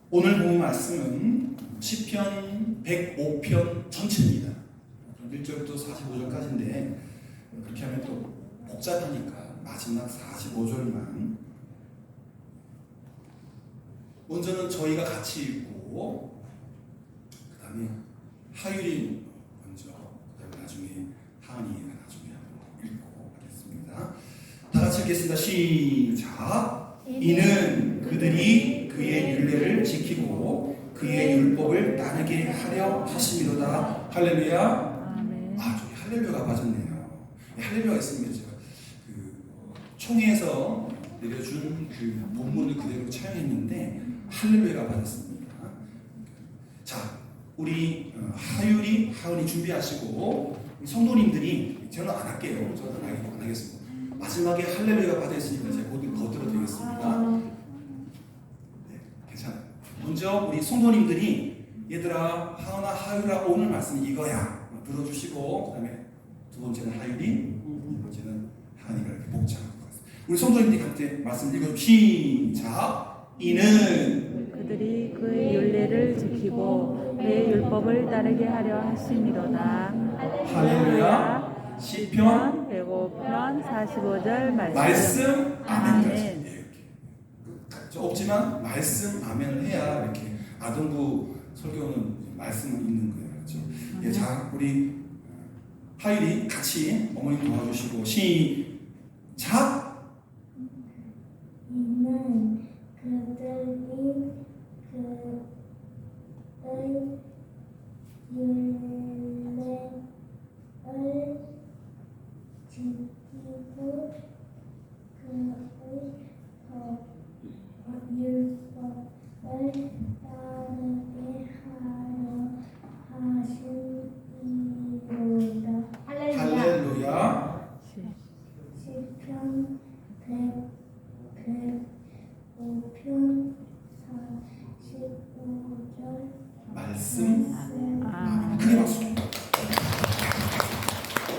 오늘 본 말씀은 시편 105편 전체입니다. 1절부터 45절까지인데 그렇게 하면 또 복잡하니까 마지막 45절만 먼저는 저희가 같이 읽고 그 다음에 하율이 먼저, 그 다음에 나중에 하은이가 나중에 한번 읽고 하겠습니다. 다 같이 읽겠습니다. 시작. 이는 그들이 그의 율례를 지키고 그의 율법을 따르게 하려 하심이로다. 할렐루야. 아멘. 저기 할렐루야가 빠졌네요. 할렐루야가 있습니다. 제가 총회에서 내려준 그 본문을 그대로 차용했는데 할렐루야가 빠졌습니다. 자, 우리 하은이 준비하시고 성도님들이 저는 안 할게요. 저는 안 하겠습니다. 마지막에 할렐루야가 빠져있으니까 제가 거들어 드리겠습니다. 네, 괜찮아요. 먼저 우리 성도님들이 얘들아, 하은아, 하율아, 오늘 말씀 이거야 들어주시고, 그 다음에 두 번째는 하율이, 두 번째는 하은이가 이렇게 복잡할 것 같습니다. 우리 성도님들이 함께 말씀 읽어주시죠. 시작. 이는 그들이 그의 율례를 지키고 그의 율법을 따르게 하려 하심이로다. 할렐루야. 시편 105편 45절 말씀 아멘까지. 아멘. 네, 이렇게 없지만 말씀 아멘을 해야 이렇게 아동부 설교는 말씀을 읽는 거예요, 그렇죠? 예, 자, 우리 하율이 같이 어머님 도와주시고 시작. 이는 그들이 그의 율례를 지키고 그의 율법을 따르게 하려 하심이로다. 할렐루야. 시편 105편 45절 말씀 아멘. 크게 박수.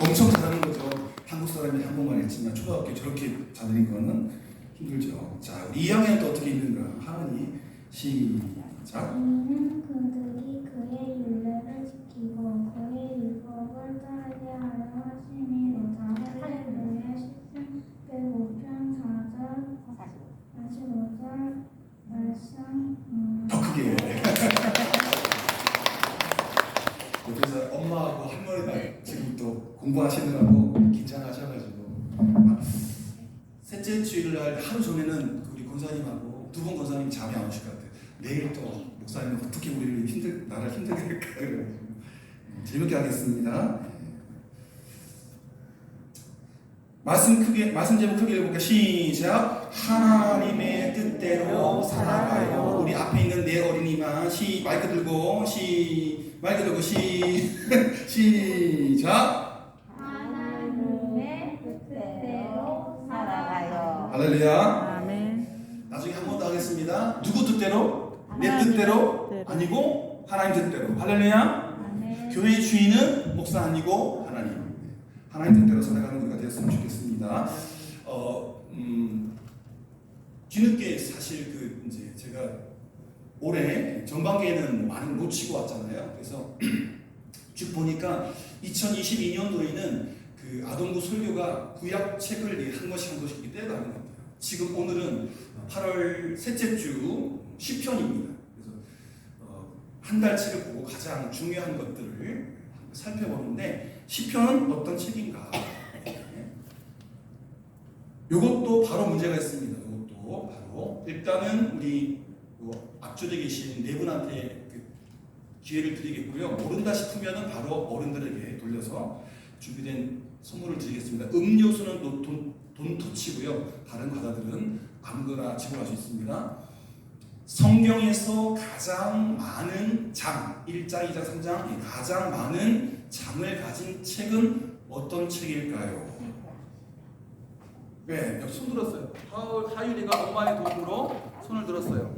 엄청 잘하는 거죠. 한국 사람이 한국말 했지만 초등학교 저렇게 잘하는 거는 힘들죠. 자, 우리 2학년 또 어떻게 읽는가? 하은이 시작. 이는 그들이 그의 율례를 지키고 그의 율법을 따르게 하려 하심이로다. 할렐루야. 시편 105편 4절 45절 말씀. 더 크게. 그래서 엄마하고 할머니가 지금 또 공부하시느라고 긴장하셔가지고 셋째 주일날 하루 전에는 우리 권사님하고 두 분 권사님 잠이 안 오실 것 같아요. 내일 또 목사님은 어떻게 우리를 나를 힘들게 할까요? 재밌게 하겠습니다. 말씀 제목 크게 읽어볼게요. 시작. 하나님의 뜻대로 살아가요. 우리 앞에 있는 네 어린이만 마이크 들고 시작. 하나님의 뜻대로 살아가요. 할렐루야. 아멘. 나중에 한 번 더 하겠습니다. 누구 뜻대로? 내 하나님 뜻대로? 뜻대로. 아니고 하나님 뜻대로. 할렐루야. 아멘. 교회의 주인은 목사 아니고 하나님. 하나님 뜻대로 살아가는 우리가 되었으면 좋겠습니다. 뒤늦게 사실 이제 제가 올해 전반기에는 많이 놓치고 왔잖아요. 그래서 쭉 보니까 2022년도에는 그 아동부 설교가 구약 책을 한 권씩 이렇게 떼어가는 것 같아요. 지금 오늘은 8월 셋째 주 시편입니다. 그래서 한 달 책을 보고 가장 중요한 것들을 살펴보는데 시편은 어떤 책인가? 이것도 바로 문제가 있습니다. 이것도 바로 일단은 우리 앞줄에 계신 네 분한테 기회를 드리겠고요. 모른다 싶으면 바로 어른들에게 돌려서 준비된 선물을 드리겠습니다. 음료수는 돈 터치고요. 다른 과자들은 아무거나 지불할 수 있습니다. 성경에서 가장 많은 장, 1장, 2장, 3장, 가장 많은 장을 가진 책은 어떤 책일까요? 네, 여기 손 들었어요. 하율이가 엄마의 도움으로 손을 들었어요.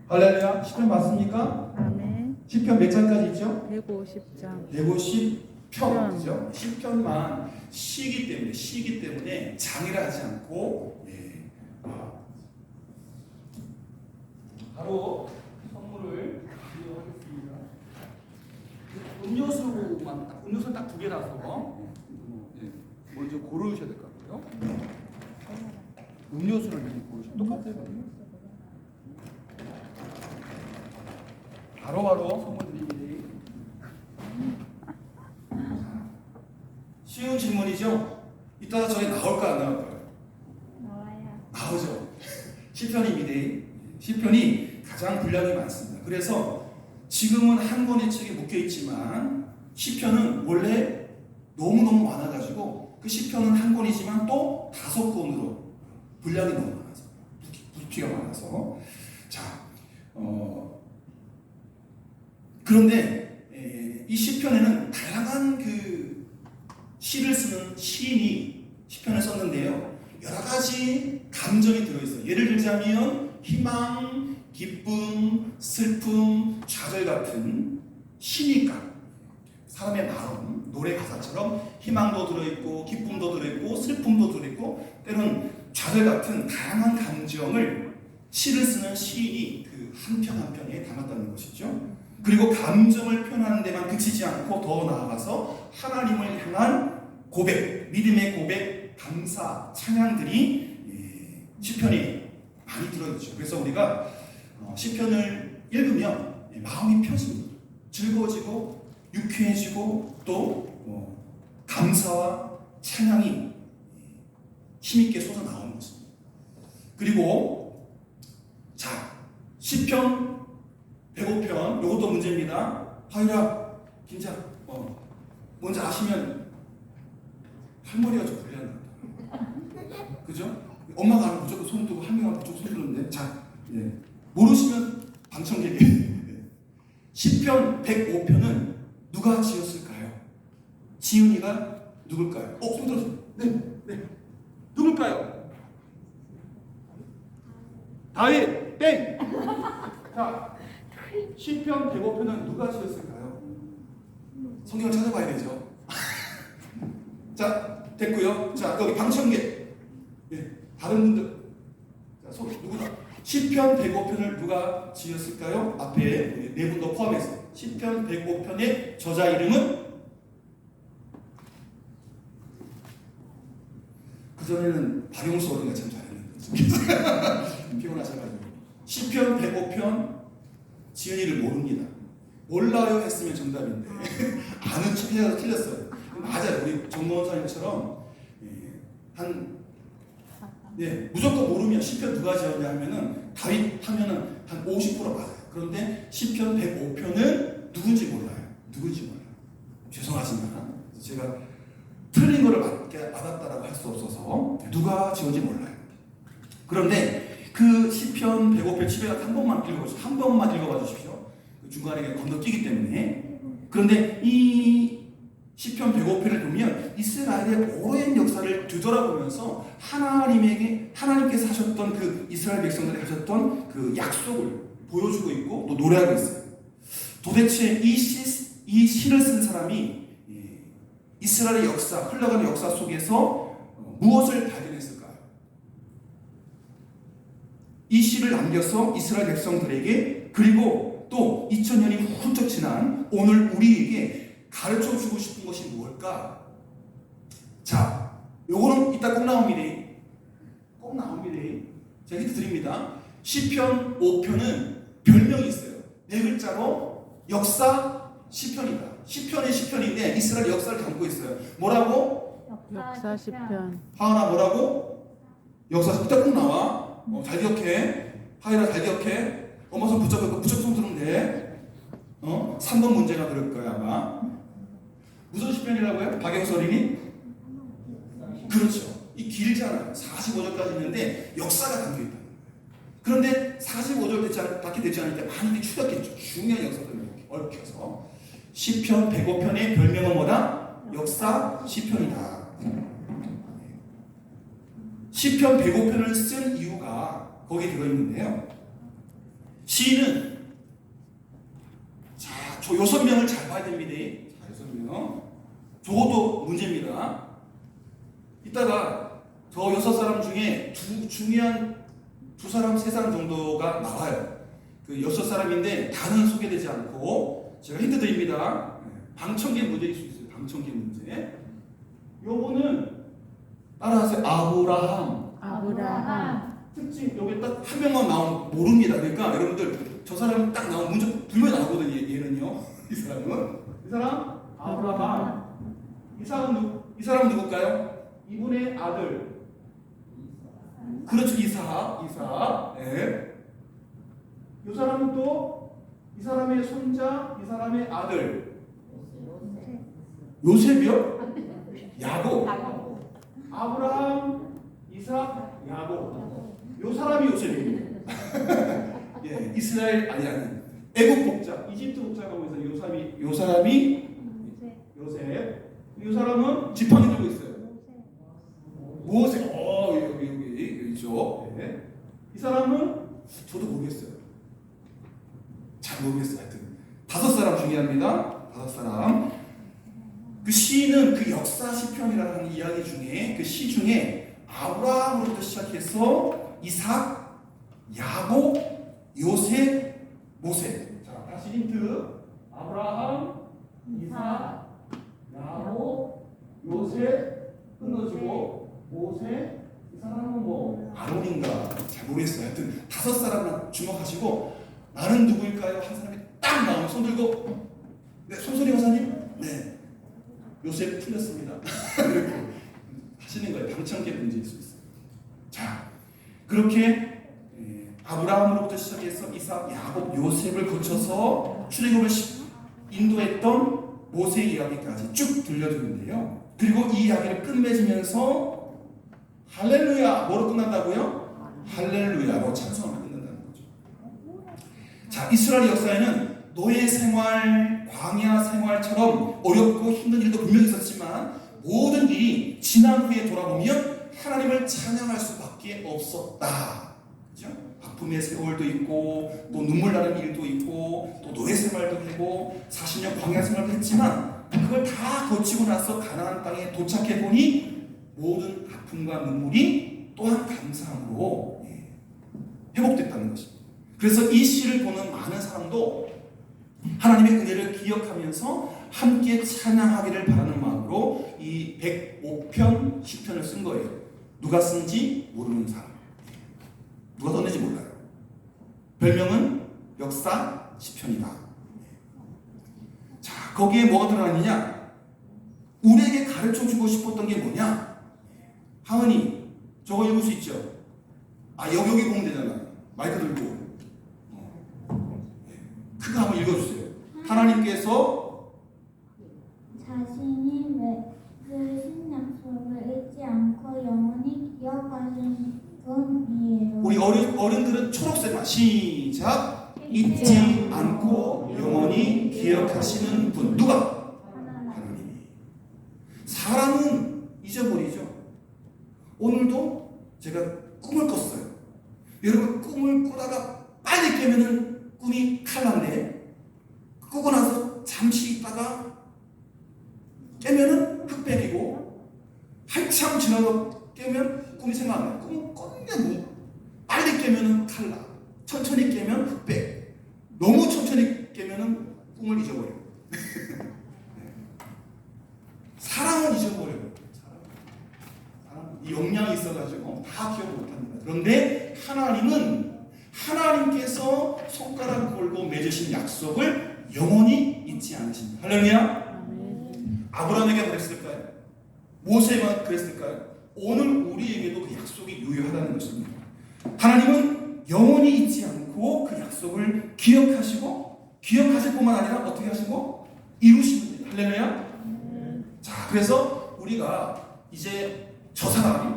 할렐루야. 시편 맞습니까? 아멘. 시편 몇 장까지 있죠? 150장. 150편, 그죠? 시편만 시기 때문에 장이라 하지 않고 바로 선물을 드리도록 하겠습니다. 음료수는 딱 2개라서 먼저 고르셔야 될 것 같고요. 음료수를 미리 고르셔야 똑같아요. 바로바로 선물 드리기. 쉬운 질문이죠? 이따가 저게 나올까 안 나올까요? 나와요. 나오죠. 시편입니다. 시편이 가장 분량이 많습니다. 그래서 지금은 한 권의 책에 묶여 있지만 시편은 원래 너무너무 많아가지고 그 시편은 한 권이지만 또 5권으로 분량이 너무 많아서 부피가 많아서 자 그런데 이 시편에는 다양한 그 시를 쓰는 시인이 시편을 썼는데요. 여러 가지 감정이 들어있어요. 예를 들자면 희망, 기쁨, 슬픔, 좌절 같은 시니까 사람의 마음, 노래 가사처럼 희망도 들어있고 기쁨도 들어있고 슬픔도 들어있고 때로는 좌절 같은 다양한 감정을 시를 쓰는 시인이 그 한 편 한 편에 담았다는 것이죠. 그리고 감정을 표현하는 데만 그치지 않고 더 나아가서 하나님을 향한 고백, 믿음의 고백, 감사, 찬양들이 시편이 많이 들어있죠. 그래서 우리가 시편을 읽으면 마음이 펴집니다. 즐거워지고 유쾌해지고 또 감사와 찬양이 힘있게 솟아나오는 것입니다. 그리고 자 시편 105편 이것도 문제입니다. 하유라 긴장 뭔지 아시면 할머니가 좀 불리한 것 같아요. 그죠? 엄마가 하면 무조건 손 들고 한 명은 무조건 손 들는데 자 모르시면 방청객이 시편 105편은 누가 지었을까요? 지은이가 누굴까요? 손 들어주세요. 네. 누굴까요? 다윗 땡! 자 시편 105편은 누가 지었을까요? 성경을 찾아봐야 되죠. 자 됐고요. 자 여기 방청객 다른 분들 자 누구다? 시편 105편을 누가 지었을까요? 앞에 네 분도 포함해서 시편 105편의 저자 이름은 그전에는 박용수 어린이가 참 잘했는데 피곤하셔가지고 시편 105편 지은이를 모릅니다. 몰라요 했으면 정답인데 아는 척 해서 틀렸어요. 맞아요. 우리 정모원사님처럼 무조건 모르면 시편 누가 지었냐 하면은 다윗 하면은 한 50% 맞아요. 그런데 시편 105편은 누군지 몰라요. 죄송하지만 제가 틀린 거를 맞았다라고 할 수 없어서 누가 지었는지 몰라요. 그런데 그 시편 105편 집에 가서 한 번만 읽어봐 주십시오. 중간에 건너뛰기 때문에. 그런데 이 시편 105편을 보면 이스라엘의 오랜 역사를 뒤돌아보면서 하나님께서 하셨던 그 이스라엘 백성들이 하셨던 그 약속을 보여주고 있고 또 노래하고 있어요. 도대체 이 시를 쓴 사람이 이스라엘의 역사, 흘러가는 역사 속에서 무엇을 발견했을까요? 이 시를 남겨서 이스라엘 백성들에게 그리고 또 2000년이 훌쩍 지난 오늘 우리에게 가르쳐주고 싶은 것이 무엇일까? 자, 요거는 이따 꼭 나옵니다. 제가 힌트 드립니다. 시편 5편은 별명이 있어요. 4글자로 역사 시편이다. 시편의 시편인데 이스라엘 역사를 담고 있어요. 뭐라고? 역사 시편. 하은아 뭐라고? 역사 이따 꼭 나와. 잘 기억해. 하은아 잘 기억해. 엄마 손 붙잡고 손 들으면 돼. 3번 문제가 그럴 거야 아마. 무슨 시편이라고요? 박영수 어린이? 그렇죠. 이 길잖아요. 45절까지 있는데 역사가 담겨 있다. 그런데 45절밖에 되지 않을 때 많이 추렸겠죠. 중요한 역사들을 얽혀서 시편 105편의 별명은 뭐다? 역사 시편이다. 시편 105편을 쓴 이유가 거기에 들어있는데요. 시인은 저 6명을 잘 봐야 됩니다. 자, 6명. 적어도 문제입니다. 이따가 저 6사람 중에 중요한 2사람, 3사람 정도가 나와요. 그 6사람인데 다는 소개되지 않고 제가 힌트 드립니다. 방청객 문제일 수 있어요. 방청객 문제. 요거는 따라하세요. 아브라함. 특징 여기 딱 한 명만 나오면 모릅니다. 그러니까 여러분들 저 사람이 딱 나오면 문제 분명히 나오거든요. 얘는요. 이 사람은 아브라함. 이 사람은 누굴까요? 이분의 아들. 그렇죠. 이삭. 네. 이 사람은 또 이 사람의 손자, 이 사람의 아들. 요셉이요? 야곱. 아브라함, 이삭, 야곱. 요 사람이 요셉입니다. 예, 이스라엘 아니 애국 복자, 이집트 복자라고 해서 요 사람이 요셉. 이 사람은 지팡이 들고 있어요. 모세. 여기 있죠. 네. 이 사람은 저도 모르겠어요. 잘 모르겠어요. 하여튼 5사람 중요합니다. 5사람. 그 시는 그 역사 시편이라는 이야기 중에 그 시 중에 아브라함으로부터 시작해서 이삭, 야곱, 요셉, 모세. 자, 다시 힌트. 아브라함, 이삭, 야곱, 요셉, 끊어지고 모세. 이 사람은 뭐 아론인가 잘 모르겠어요. 하여튼 5사람만 주목하시고 나는 누구일까요? 한 사람이 딱 나오면 손 들고 네, 손소리 여사님? 네. 요셉 틀렸습니다. 이렇게 하시는 거예요. 방청객 문제일 수 있어요. 자, 그렇게 아브라함으로부터 시작해서 이삭, 야곱, 요셉을 거쳐서 출애굽을 인도했던 모세 이야기까지 쭉 들려주는데요. 그리고 이 이야기를 끝맺으면서 할렐루야 뭐로 끝난다고요? 할렐루야로 찬송하며 끝난다는 거죠. 자, 이스라엘 역사에는 노예 생활, 광야 생활처럼 어렵고 힘든 일도 분명히 있었지만 모든 일이 지난 후에 돌아보면 하나님을 찬양할 수밖에 없었다. 그죠? 아픔의 세월도 있고 또 눈물 나는 일도 있고 또 노예 생활도 하고 40년 광야 생활도 했지만 그걸 다 거치고 나서 가나안 땅에 도착해 보니 모든 아픔과 눈물이 또한 감사함으로 회복됐다는 것입니다. 그래서 이 시를 보는 많은 사람도 하나님의 은혜를 기억하면서 함께 찬양하기를 바라는 마음으로 이 105편 시편을 쓴 거예요. 누가 쓴지 모르는 사람. 누가 썼는지 몰라요. 별명은 역사 시편이다. 자, 거기에 뭐가 들어가느냐? 우리에게 가르쳐주고 싶었던 게 뭐냐? 하은이, 저거 읽을 수 있죠? 여기 보면 되잖아요. 마이크 들고. 그거 한번 읽어주세요. 하나님께서 자신이 맺으신 약속을 잊지 않고 영원히 기억하시는 분이에요. 우리 어른들은 초록색만 시작. 잊지 않고 영원히 기억하시는 분. 누가? 하나님이. 사람은 잊어버리죠. 오늘도 제가 꿈을 꿨어요. 여러분 꿈을 꾸다가 빨리 깨면은 꿈이 칼난데 꾸고 나서 잠시 있다가 깨면은 흑백이고 한참 지나서 깨면 꿈이 생각나요. 꿈을 꿨는데 뭐 빨리 깨면은 칼나, 천천히 깨면 흑백, 너무 천천히 깨면은 꿈을 잊어버려요. 사람은 잊어버려요. 사람 이 역량이 있어가지고 다 기억 못합니다. 그런데 하나님은 하나님께서 손가락 걸고 맺으신 약속을 영원히 잊지 않으십니다. 할렐루야. 아브라함에게 그랬을까요? 모세만 그랬을까요? 오늘 우리에게도 그 약속이 유효하다는 것입니다. 하나님은 영원히 잊지 않고 그 약속을 기억하실 뿐만 아니라 어떻게 하시고 이루십니다. 할렐루야. 자, 그래서 우리가 이제 저 사람이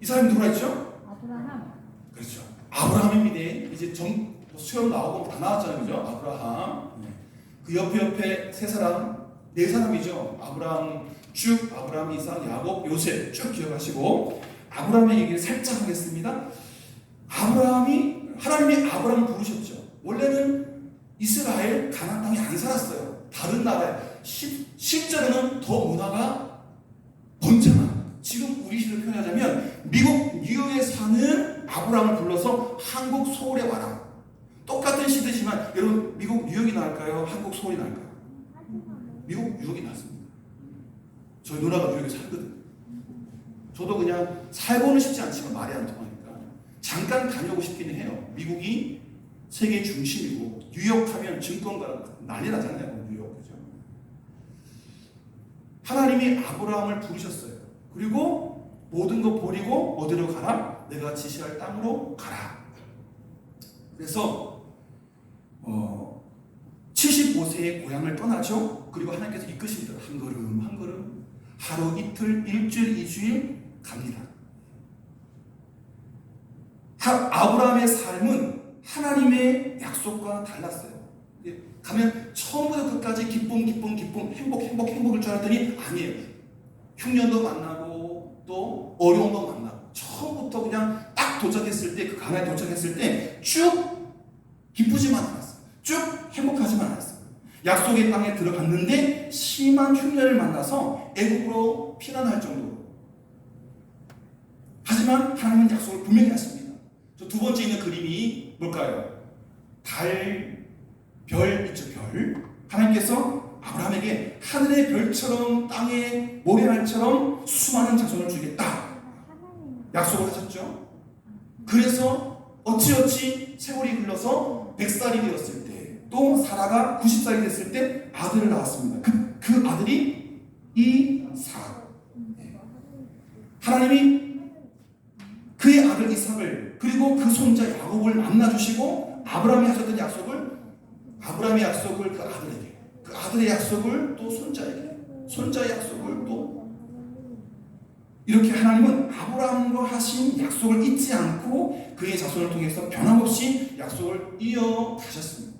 이 사람이 누구라 했죠? 아브라함. 그렇죠. 아브라함입니다. 이제 수염 나오고 다 나왔잖아요. 그죠? 아브라함. 그 옆에 3사람, 4사람이죠. 아브라함, 이삭, 야곱, 요셉 쭉 기억하시고 아브라함의 얘기를 살짝 하겠습니다. 하나님이 아브라함을 부르셨죠. 원래는 이스라엘 가나안 땅에 안 살았어요. 다른 나라에. 실제로는 더 문화가 번창한, 지금 우리 시를 표현하자면 미국 뉴욕에 사는 아브라함을 불러서 한국 서울에 와라. 똑같은 시대지만 여러분 미국 뉴욕이 나을까요? 한국 서울이 나을까요? 미국 뉴욕이 낫습니다. 저희 누나가 뉴욕에 살거든요. 저도 그냥 살고는 싶지 않지만 말이 안 통하니까 잠깐 다녀오고 싶기는 해요. 미국이 세계 중심이고 뉴욕하면 증권가가 난리 나잖아요. 뉴욕, 그죠? 하나님이 아브라함을 부르셨어요. 그리고 모든 거 버리고 어디로 가라? 내가 지시할 땅으로 가라. 그래서 75세에 고향을 떠나죠. 그리고 하나님께서 이끄십니다. 한 걸음 한 걸음, 하루 이틀, 일주일, 이주일 갑니다. 아브라함의 삶은 하나님의 약속과 달랐어요. 가면 처음부터 끝까지 기쁨, 행복일 줄 알았더니 아니에요. 흉년도 만나고 또 어려움도 만나고 처음부터 그냥 딱 도착했을 때, 그 가나에 도착했을 때 쭉 기쁘지만 않았어요. 쭉 행복하지만 않았어요. 약속의 땅에 들어갔는데 심한 흉년을 만나서 애국으로 피난할 정도로. 하지만 하나님은 약속을 분명히 하십니다. 저 두 번째 있는 그림이 뭘까요? 달, 별 있죠, 별. 하나님께서 아브라함에게 하늘의 별처럼 땅의 모래알처럼 수많은 자손을 주겠다 약속을 하셨죠. 그래서 어찌어찌 세월이 흘러서 100살이 되었을 때, 또 사라가 90살이 됐을 때 아들을 낳았습니다. 그 아들이 이삭. 하나님이 그의 아들 이삭을, 그리고 그 손자 야곱을 만나주시고 아브라함이 하셨던 약속을, 아브라함의 약속을 그 아들에게, 그 아들의 약속을 또 손자에게, 손자의 약속을 또, 이렇게 하나님은 아브라함과 하신 약속을 잊지 않고 그의 자손을 통해서 변함없이 약속을 이어가셨습니다.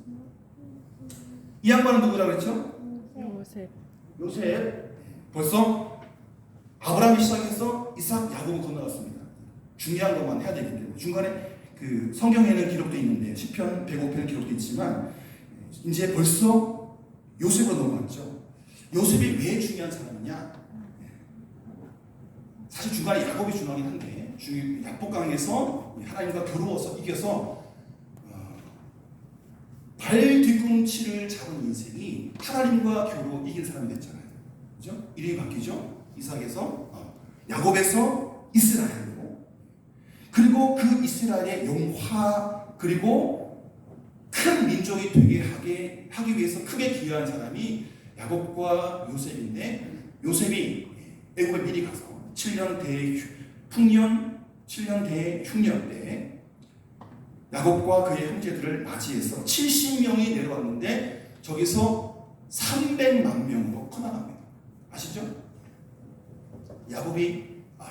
이 양반은 누구라고 했죠? 요셉. 벌써 아브라함이 시작해서 이삭, 야곱을 건너갔습니다. 중요한 것만 해야 되기 때문에. 중간에 그 성경에는 기록도 있는데 시편 105편 기록도 있지만 이제 벌써 요셉으로 넘어갔죠. 요셉이 왜 중요한 사람이냐? 사실 중간에 야곱이 중요하긴 한데 약복강에서 하나님과 겨루어서 이겨서 발 뒤꿈치를 잡은 인생이 하나님과 겨루 이긴 사람이 됐잖아요. 그죠? 이름이 바뀌죠. 이삭에서 야곱에서 이스라엘로. 그리고 그 이스라엘의 영화, 그리고 큰 민족이 되게 하기 위해서 크게 기여한 사람이 야곱과 요셉인데, 요셉이 애굽에 미리 가서 7년 대흉년 때 야곱과 그의 형제들을 맞이해서 70명이 내려왔는데 저기서 300만 명으로 커나갑니다. 아시죠?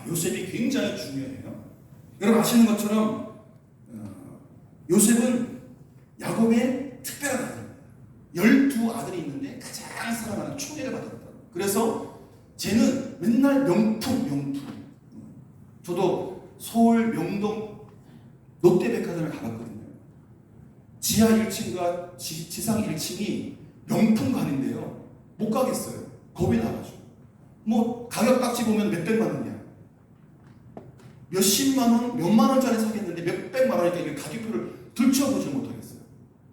요셉이 굉장히 중요해요. 여러분 아시는 것처럼 요셉은 야곱의 특별한 아들입니다. 12아들이 있는데 가장 사랑하는 총애를 받았다. 그래서 쟤는 맨날 명품. 저도 서울 명동 롯데백화점에 가봤거든요. 지하 1층과 지상 1층이 명품관인데요. 못 가겠어요. 겁이 나가지고. 뭐 가격 딱지 보면 몇백만 원이야. 몇십만 원, 몇만 원짜리 사겠는데 몇백만 원이니까 이게 가격표를 들춰보지 못하겠어요.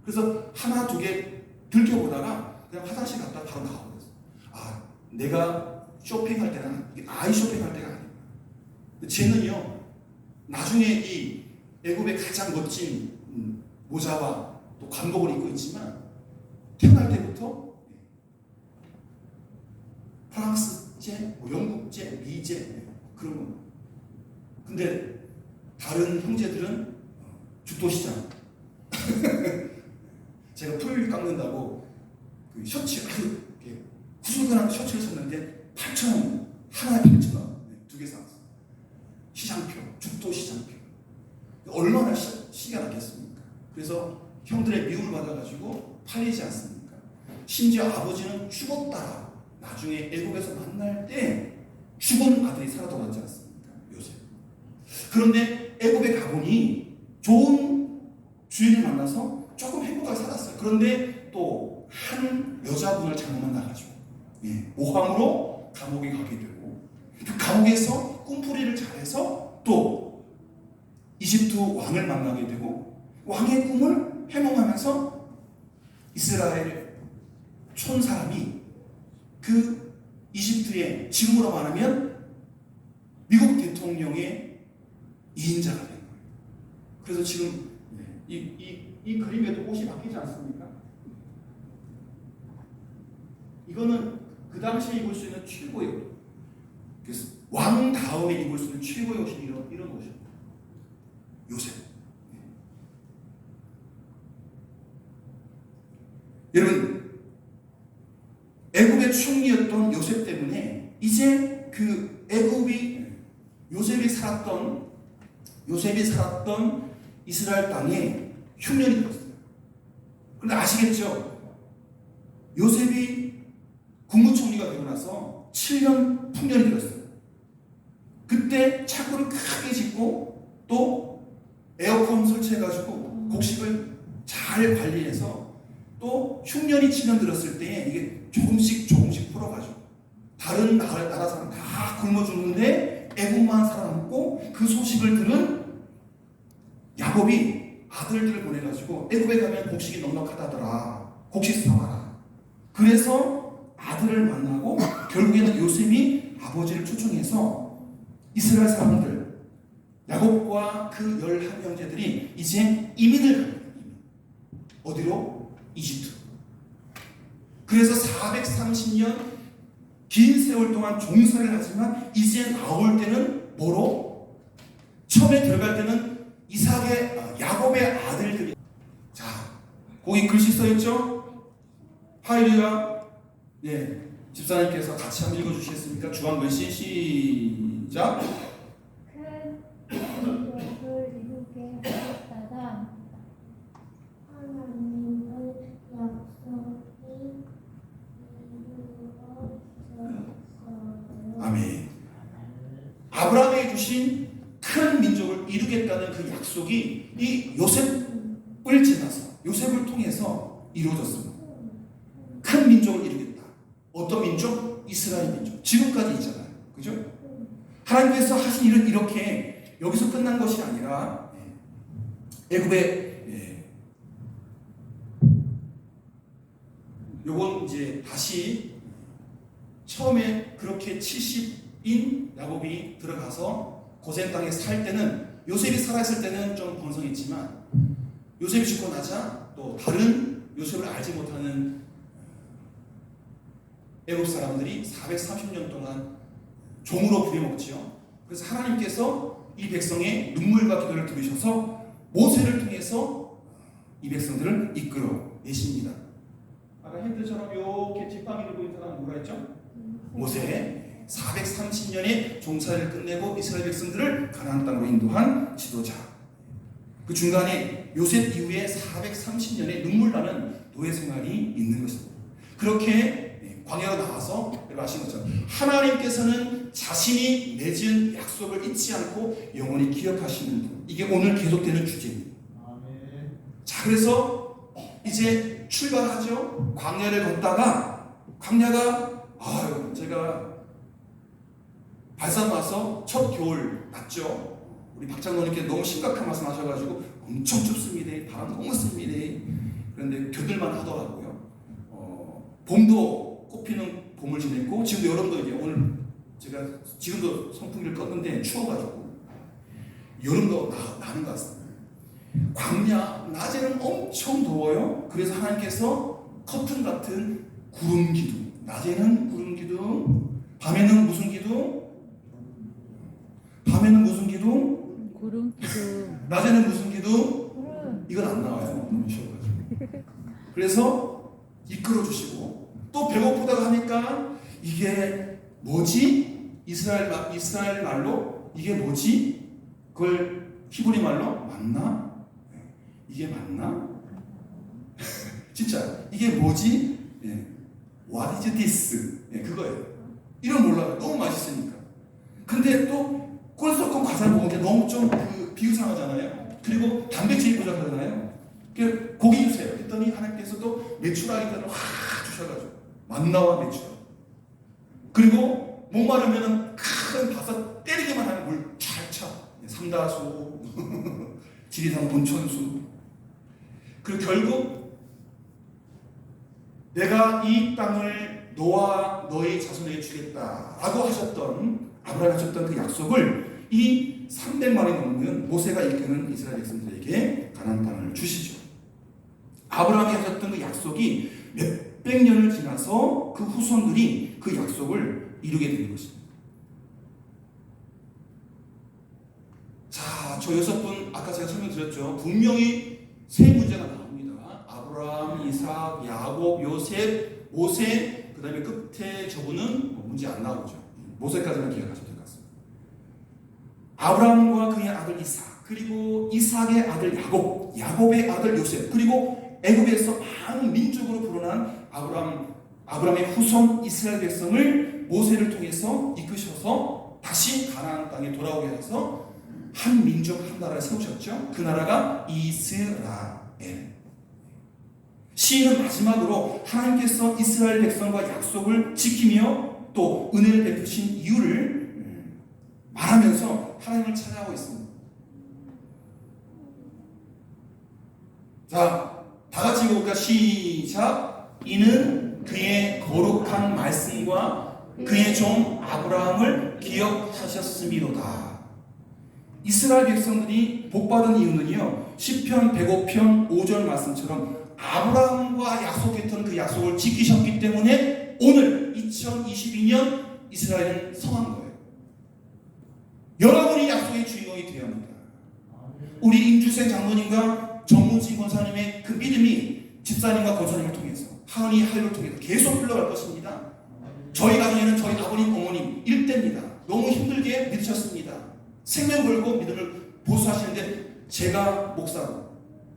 그래서 하나 두 개 들켜보다가 그냥 화장실 갔다 바로 나와버렸어요. 내가 쇼핑할 때는 아이 쇼핑할 때가 아니에요. 쟤는요, 나중에 이 애굽의 가장 멋진 모자와 또 관복을 입고 있지만 태어날 때부터 프랑스제, 영국제, 미제 그런 거. 근데 다른 형제들은 죽도시장. 제가 풀 깎는다고 그 셔츠, 후줄근한 셔츠를 샀는데 8,000원, 하나에 8,000원, 2개 샀어요. 시장표, 죽도 시장표. 얼마나 시기가 났겠습니까? 그래서 형들의 미움을 받아가지고 팔리지 않습니까? 심지어 아버지는 죽었다. 나중에 애국에서 만날 때 죽은 아들이 살아 돌아왔지 않습니까? 요셉. 그런데 애국에 가보니 좋은 주인을 만나서 조금 행복하게 살았어요. 그런데 또 한 여자분을 잘못 만나가지고 모함으로 감옥에 가게 되고, 그 감옥에서 꿈풀이를 잘해서 또 이집트 왕을 만나게 되고, 왕의 꿈을 해몽하면서 이스라엘 촌 사람이 그 이집트의 지금으로 말하면 미국 대통령의 2인자가 된 거예요. 그래서 지금 이 그림에도 옷이 바뀌지 않습니까? 이거는 그 당시에 입을 수 있는 최고의 옷. 그래서 왕 다음에 입을 수 있는 최고의 옷이 이런 옷이에요. 요셉. 여러분, 애굽의 총리였던 요셉 때문에 이제 그 애굽이 요셉이 살았던 이스라엘 땅에 흉년이 들었어요. 그런데 아시겠죠? 요셉이 국무총리가 되고 나서 7년 풍년이 들었어요. 그때 창고를 크게 짓고 또 에어컨 설치해가지고 곡식을 잘 관리해서 또 흉년이 7년 들었을 때 이게 조금씩 풀어가지고 다른 나라 사람 다 굶어 죽는데 애굽만 살아남고 그 소식을 들은 야곱이 아들들을 보내가지고 애굽에 가면 곡식이 넉넉하다더라. 곡식 사와라. 그래서 아들을 만나고 결국에는 요셉이 아버지를 초청해서 이스라엘 사람들 야곱과 그 11형제들이 이제 이민을 갑니다. 어디로? 이집트. 그래서 430년 긴 세월 동안 종살이를 하지만 이제 나올 때는 뭐로? 처음에 들어갈 때는 야곱의 아들들이. 자, 거기 글씨 써있죠? 하이리와 집사님께서 같이 한번 읽어주시겠습니까? 주한글씨 시작. 큰 민족을 이루게 하셨다가 하나님의 약속이 이루어졌어요. 아멘. 아브라함에게 주신 큰 민족을 이루겠다는 그 약속이 이 요셉을 지나서 요셉을 통해서 이루어졌습니다. 큰 민족을 이루겠다. 어떤 민족? 이스라엘 민족. 지금까지 있잖아요. 그죠? 하나님께서 하신 일은 이렇게 여기서 끝난 것이 아니라 애굽의 요건 이제 다시 처음에 그렇게 70인 야곱이 들어가서 고센 땅에 살 때는 요셉이 살아있을 때는 좀 번성했지만 요셉이 죽고 나자 또 다른 요셉을 알지 못하는 애굽 사람들이 430년 동안 종으로 부려먹지요. 그래서 하나님께서 이 백성의 눈물과 기도를 들으셔서 모세를 통해서 이 백성들을 이끌어 내십니다. 아까 힌트처럼 이렇게 지팡이를 보인 사람은 누가 했죠? 모세. 430년의 종살이를 끝내고 이스라엘 백성들을 가나안 땅으로 인도한 지도자. 그 중간에 요셉 이후에 430년의 눈물 나는 노예 생활이 있는 것입니다. 그렇게 광야로 나와서 여러분 아시는 것처럼 하나님께서는 자신이 맺은 약속을 잊지 않고 영원히 기억하시는 분. 이게 오늘 계속되는 주제입니다. 자, 그래서 이제 출발하죠. 광야를 걷다가 광야가 제가 발산 와서 첫 겨울 났죠. 우리 박장로님께 너무 심각한 말씀 하셔가지고 엄청 춥습니다. 바람 너무 씁니다. 그런데 겨들만 하더라고요. 봄도 꽃피는 봄을 지냈고 지금도 여름도 이제 오늘 제가 지금도 선풍기를 껐는데 추워가지고 여름도 나는 것 같습니다. 광야 낮에는 엄청 더워요. 그래서 하나님께서 커튼 같은 구름 기둥, 낮에는 구름 기둥, 밤에는 무슨 기둥? 밤에는 무슨 기둥? 구름 기둥. 낮에는 무슨 기둥? 이건 안 나와요. 너무 쉬워가지고. 그래서 이끌어 주시고 또 배고프다고 하니까 이게 뭐지? 이스라엘 말로 이게 뭐지? 그걸 히브리 말로 맞나? 이게 맞나? 진짜 이게 뭐지? What is this? 그거예요. 이런 몰라요. 너무 맛있으니까. 근데 또 꿀 섞은 과자를 먹으면 너무 좀 비유상하잖아요. 그리고 단백질이 부족하잖아요. 고기 주세요. 했더니 하나님께서 또 메추라기들을 확 주셔가지고 만나와 메추라. 그리고 목마르면 큰 바싹 때리기만 하면 물 찰차. 삼다수, 지리산 본천수. 그리고 결국 내가 이 땅을 너와 너의 자손에게 주겠다라고 하셨던 아브라함이 하셨던 그 약속을 이 300만이 넘는 모세가 이끄는 이스라엘 백성들에게 가나안 땅을 주시죠. 아브라함이 하셨던 그 약속이 몇백 년을 지나서 그 후손들이 그 약속을 이루게 되는 것입니다. 자, 저 6분 아까 제가 설명드렸죠. 분명히 세 문제가 나옵니다. 아브라함, 이삭, 야곱, 요셉, 모세, 그 다음에 끝에 저분은 문제 안 나오죠. 모세까지는 기억하셔도 될 것 같습니다. 아브라함과 그의 아들 이삭, 그리고 이삭의 아들 야곱, 야곱의 아들 요셉, 그리고 애굽에서 많은 민족으로 불어난 아브라함의 후손 이스라엘 백성을 모세를 통해서 이끄셔서 다시 가나안 땅에 돌아오게 해서 한 민족 한 나라를 세우셨죠. 그 나라가 이스라엘. 시인은 마지막으로 하나님께서 이스라엘 백성과 약속을 지키며 또 은혜를 베푸신 이유를 말하면서 하나님을 찬양하고 있습니다. 자, 다 같이 읽어볼까? 시작. 이는 그의 거룩한 말씀과 그의 종 아브라함을 기억하셨음이로다. 이스라엘 백성들이 복받은 이유는요, 시편 105편 5절 말씀처럼 아브라함과 약속했던 그 약속을 지키셨기 때문에 오늘 2022년 이스라엘은 성한 거예요. 여러분이 약속의 주인공이 되어야 합니다. 우리 임주생 장로님과 정문진 권사님의 그 믿음이 집사님과 권사님을 통해서 하은이 하율을 통해서 계속 흘러갈 것입니다. 저희 가정에는 저희 아버님, 어머님 일대입니다. 너무 힘들게 믿으셨습니다. 생명 걸고 믿음을 보수하시는데 제가 목사로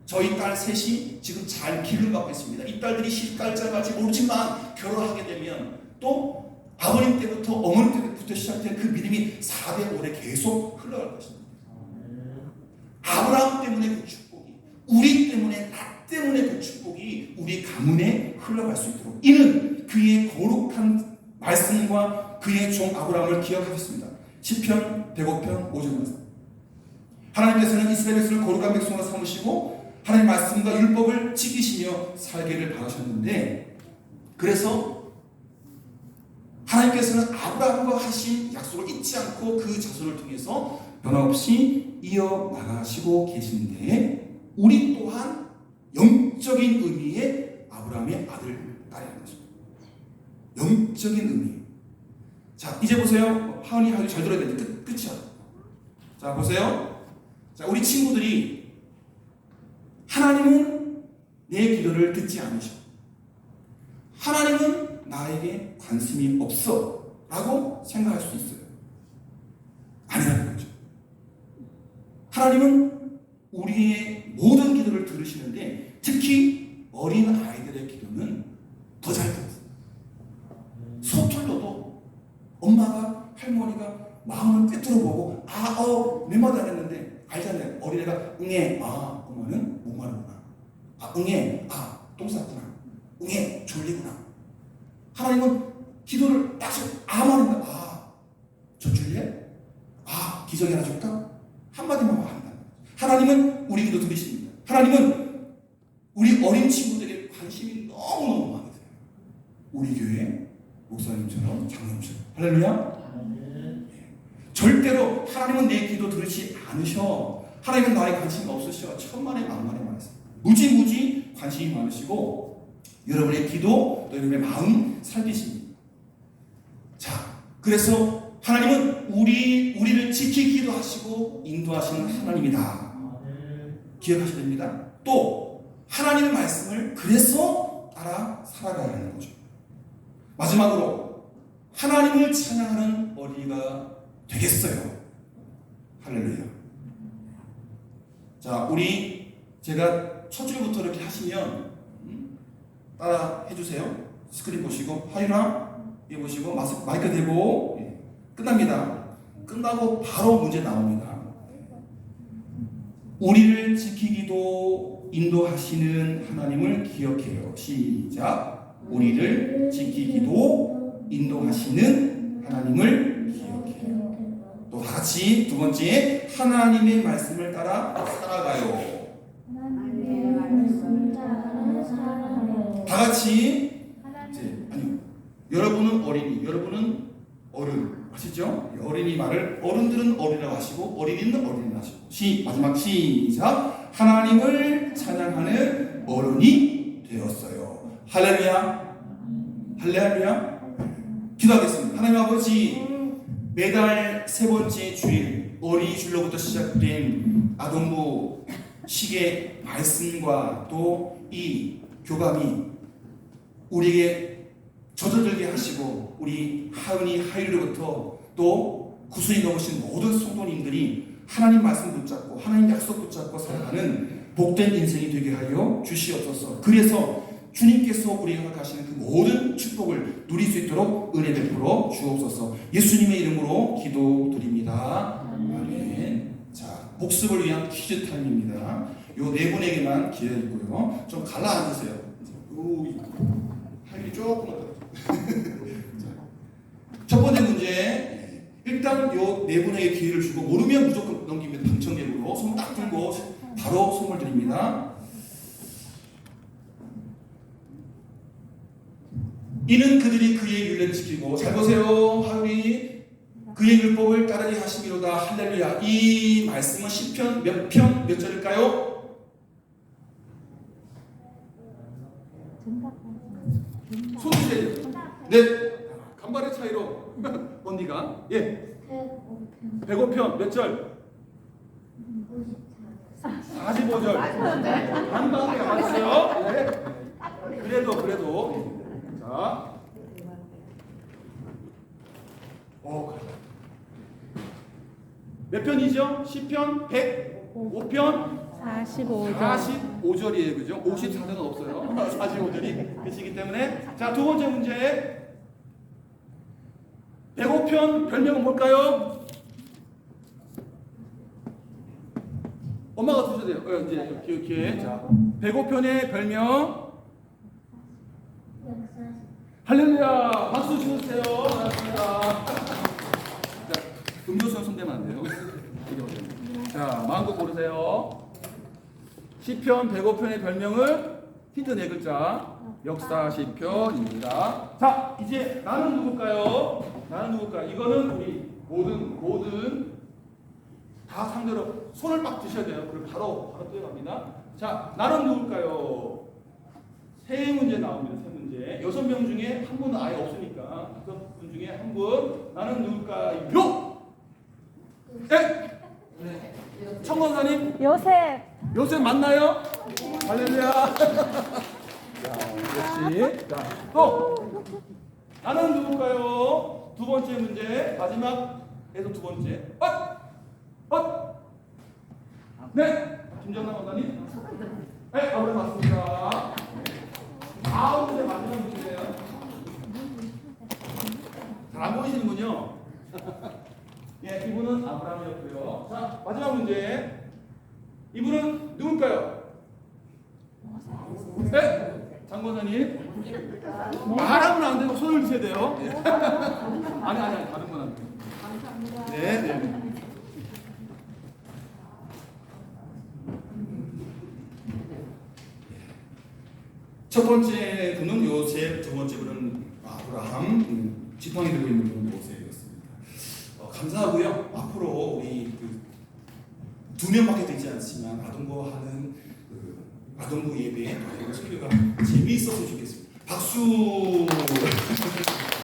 저희 딸 셋이 지금 잘 기름 받고 있습니다. 이 딸들이 시집갈지 갈지 모르지만 결혼하게 되면 또 아버님 때부터 어머님 때부터 시작된 그 믿음이 400오래 계속 흘러갈 것입니다. 아브라함 때문에 그 축복이, 우리 때문에, 나 때문에 그 축복이 우리 가문에 흘러갈 수 있도록 이는 그의 거룩한 말씀과 그의 종 아브라함을 기억하셨습니다. 시편 105편 5절 말씀. 하나님께서는 이스라엘 백성을 거룩한 백성으로 삼으시고 하나님 말씀과 율법을 지키시며 살기를 바라셨는데, 그래서 하나님께서는 아브라함과 하신 약속을 잊지 않고 그 자손을 통해서 변함없이 이어나가시고 계신데, 우리 또한 영적인 의미의 아브라함의 아들, 딸이라는 것입니다. 영적인 의미. 자, 이제 보세요. 하은이 아주 잘 들어야 되는데 끝이야. 자, 보세요. 자, 우리 친구들이 하나님은 내 기도를 듣지 않으셔, 하나님은 나에게 관심이 없어 라고 생각할 수 있어요. 아니라는 거죠. 하나님은 우리의 모든 기도를 들으시는데 특히 어린 아이들의 기도는 더 잘 들었어요. 서툴러도 엄마가, 할머니가 마음을 꿰뚫어보고 몇 마디 안 했는데 알잖아요. 어린애가 응애, 엄마는 목마르구나. 응애, 똥 쌌구나. 응애, 졸리구나. 하나님은 기도를 딱 아만 한다. 저 줄래? 기저귀 하나 줄까? 한마디만 한다. 하나님은 우리 기도 들으십니다. 하나님은 우리 어린 친구들에게 관심이 너무너무 많으세요. 우리 교회 목사님처럼, 장로님처럼. 할렐루야. 절대로 하나님은 내 기도 들으시 않으셔, 하나님은 나의 관심이 없으셔, 천만에 만만에 많으세요. 무지 관심이 많으시고 여러분의 기도, 여러분의 마음 살피십니다. 자, 그래서 하나님은 우리를 지키기도 하시고 인도하시는 하나님이다. 기억하셔야 됩니다. 또 하나님의 말씀을 그래서 따라 살아가야 하는 거죠. 마지막으로 하나님을 찬양하는 어린이가 되겠어요. 할렐루야. 자, 제가 첫 줄부터 이렇게 하시면 따라 해주세요. 스크린 보시고, 하유라 예 보시고, 마이크 대고, 끝납니다. 끝나고 바로 문제 나옵니다. 우리를 지키기도 인도하시는 하나님을 기억해요. 시작. 우리를 지키기도 인도하시는 하나님을 기억해요. 또 다같이 두 번째, 하나님의 말씀을 따라 살아가요. 하나님의 말씀을 찬양하며 다 같이 하나님 이제 아니요. 여러분은 어린이, 여러분은 어른 아시죠? 어린이 말을 어른들은 어린이라고 하시고 어린이는 어린이라고 하시고 마지막 시작. 하나님을 찬양하는 어른이 되었어요. 할렐루야. 할렐루야. 기도하겠습니다. 하나님 아버지, 매달 세 번째 주일 어린이주일로부터 시작된 아동부 시계 말씀과 또 이 교감이 우리에게 젖어들게 하시고 우리 하은이 하율로부터 또 구순이 넘으신 모든 성도님들이 하나님 말씀 붙잡고 하나님 약속 붙잡고 살아가는 복된 인생이 되게 하여 주시옵소서. 그래서 주님께서 우리에게 허락하시는 그 모든 축복을 누릴 수 있도록 은혜 베풀어 주옵소서. 예수님의 이름으로 기도드립니다. 아멘. 자, 복습을 위한 퀴즈 타임입니다. 요 네 분에게만 기회 있고요. 좀 갈라앉으세요. 하율이 조금 첫 번째 문제, 일단 요 네 분에게 기회를 주고 모르면 무조건 넘깁니다. 당첨객으로 손 딱 들고 바로 선물 드립니다. 이는 그들이 그의 율례를 지키고, 잘 보세요. 하율이 그의 율법을 따르게 하시미로다. 할렐루야. 이 말씀은 시편 몇 편 몇 절일까요? 손 드세요. 네. 간발의 차이로 언니가 105편 몇 절? 45절. 한 방에 맞았어요. 네. 그래도 자. 몇 편이죠? 시편 105편 45절. 45절이에요. 그죠? 54절은 없어요. 45절이 계시기 때문에. 자, 두 번째 문제. 105편 별명은 뭘까요? 엄마가 드셔도 돼요. 이제 이렇게. 자, 105편의 별명. 할렐루야. 박수 주세요. 반갑습니다. 자, 음료수는 손대면 안 돼요. 자, 마음껏 고르세요. 시편 105편의 별명을 힌트 네 글자. 역사 시편입니다. 자, 이제 나는 누굴까요? 나는 누굴까요? 이거는 우리 모든 다 상대로 손을 막 드셔야 돼요. 그리고 바로 뛰어갑니다. 자, 나는 누굴까요? 세 문제 나옵니다. 세 문제. 6명 중에 한 분은 아예 없으니까 5분 중에 한 분. 나는 누굴까요? 네. 청건사님. 요셉 맞나요? 할렐루야. 자, 역시. 자, 또 나는 누굴까요? 두 번째 문제. 마지막에서 두 번째. 네. 김정남 원사님. 네, 아무래 맞습니다. 아홉 문제 마지막 문제예요. 잘 안 보이시는군요. 예, 이분은 아브라함이었고요. 자, 마지막 문제. 이분은 누굴까요? 네? 장권사님. 말하면 안 되고 손을 드셔야 돼요. 예. 아니, 다른 건 안 돼요. 네. 첫 번째 분은 요셉, 두 번째 분은 아브라함, 지팡이 들고 있는 분은 모세였습니다. 감사하고요. 앞으로 우리 두 명밖에 되지 않지만 아동부하는 아동부 예배 설교가 재미있었으면 좋겠습니다. 박수.